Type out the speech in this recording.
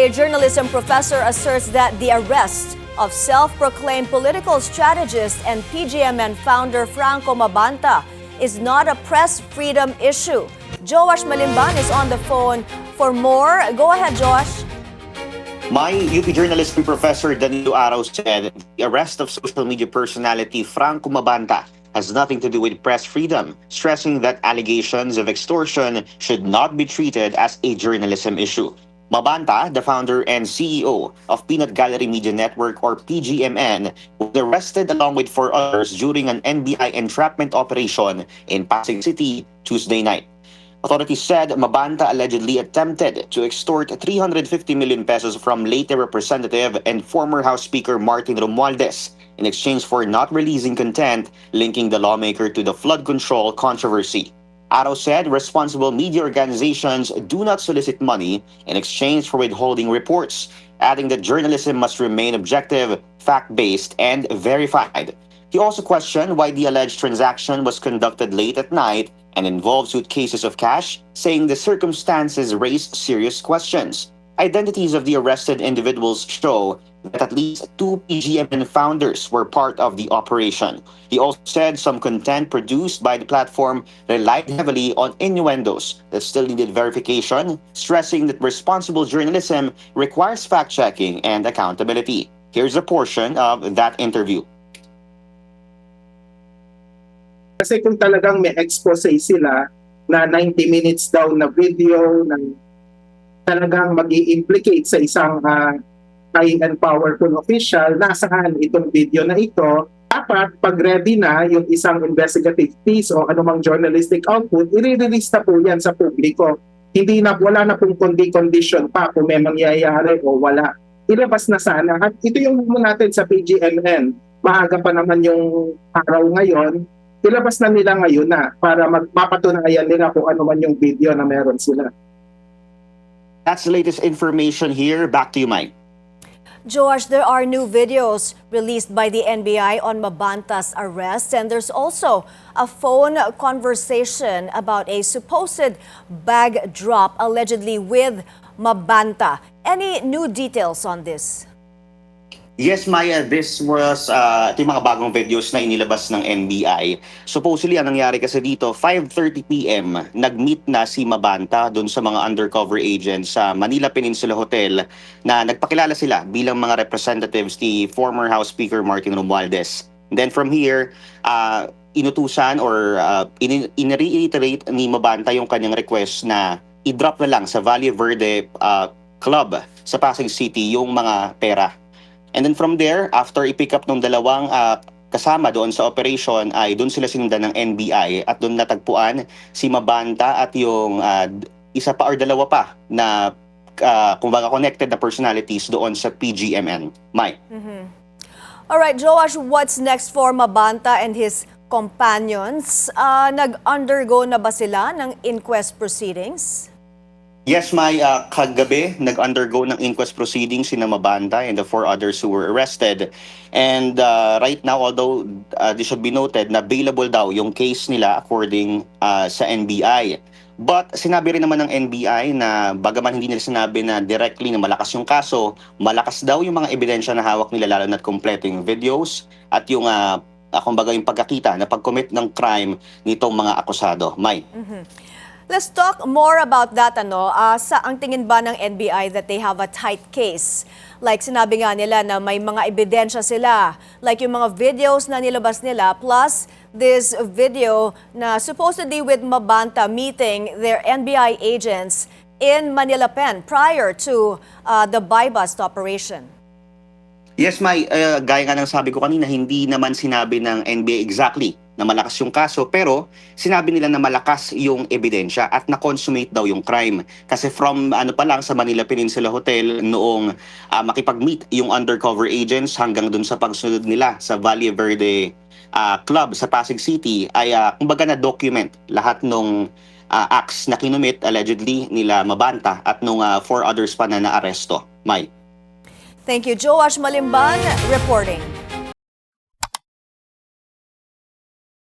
A journalism professor asserts that the arrest of self-proclaimed political strategist and PGMN founder Franco Mabanta is not a press freedom issue. Joash Malimban is on the phone for more. Go ahead, Joash. My UP journalism professor Danilo Araw said the arrest of social media personality Franco Mabanta has nothing to do with press freedom, stressing that allegations of extortion should not be treated as a journalism issue. Mabanta, the founder and CEO of Peanut Gallery Media Network or PGMN, was arrested along with 4 others during an NBI entrapment operation in Pasig City Tuesday night. Authorities said Mabanta allegedly attempted to extort 350 million pesos from late Representative and former House Speaker Martin Romualdez in exchange for not releasing content linking the lawmaker to the flood control controversy. Araw said responsible media organizations do not solicit money in exchange for withholding reports, adding that journalism must remain objective, fact-based, and verified. He also questioned why the alleged transaction was conducted late at night and involved suitcases of cash, saying the circumstances raise serious questions. Identities of the arrested individuals show that at least 2 PGMN founders were part of the operation. He also said some content produced by the platform relied heavily on innuendos that still needed verification, stressing that responsible journalism requires fact-checking and accountability. Here's a portion of that interview. Kasi kung talagang may expose sila na 90 minutes daw na video na talagang mag-i-implicate sa isang high and powerful official, nasaan itong video na ito, dapat pag ready na yung isang investigative piece o anumang journalistic output, i-release na po yan sa publiko. Wala na pong condition pa kung may mangyayari o wala. Ilabas na sana. At ito yung natin sa PGMN. Maaga pa naman yung araw ngayon, ilabas na nila ngayon na para mapatunayan nila kung ano man yung video na meron sila. That's the latest information here. Back to you, Mike. Joash, there are new videos released by the NBI on Mabanta's arrest, and there's also a phone conversation about a supposed bag drop allegedly with Mabanta. Any new details on this? Yes, Maya, this was ito yung mga bagong videos na inilabas ng NBI. Supposedly, ang nangyari kasi dito, 5:30 p.m., nag-meet na si Mabanta doon sa mga undercover agents sa Manila Peninsula Hotel na nagpakilala sila bilang mga representatives ni former House Speaker Martin Romualdez. And then from here, inutusan or in-reiterate ni Mabanta yung kanyang request na i-drop na lang sa Valle Verde Club sa Pasig City yung mga pera. And then from there, after i-pick up ng dalawang kasama doon sa operation, ay doon sila sinundan ng NBI at doon natagpuan si Mabanta at yung isa pa or dalawa pa na kumbaga connected na personalities doon sa PGMN. Mike. Alright, Joash, what's next for Mabanta and his companions? Nag-undergo na ba sila ng inquest proceedings? Yes, kagabi, nag-undergo ng inquest proceedings si Mabanta and the 4 others who were arrested. And right now, although this should be noted na bailable daw yung case nila according sa NBI. But sinabi rin naman ng NBI na bagaman hindi nila sinabi na directly na malakas yung kaso, malakas daw yung mga ebidensya na hawak nila lalo na't kompleto yung videos at yung kumbaga yung pagkakita na pag-commit ng crime nitong mga akusado. May. Let's talk more about that. Ang tingin ba ng NBI that they have a tight case? Like sinabi nga nila na may mga ebidensya sila. Like yung mga videos na nilabas nila plus this video na supposedly with Mabanta meeting their NBI agents in Manila Pen prior to the buy-bust operation. Yes, gaya nga ng sabi ko kanina, hindi naman sinabi ng NBI exactly na malakas yung kaso, pero sinabi nila na malakas yung ebidensya at na-consummate daw yung crime. Kasi from pa lang sa Manila Peninsula Hotel noong makipag-meet yung undercover agents hanggang dun sa pagsunod nila sa Valle Verde Club sa Pasig City ay kumbaga na-document lahat nung acts na kinumit allegedly nila Mabanta at nung 4 others pa na naaresto. May. Thank you, Joash Malimban reporting.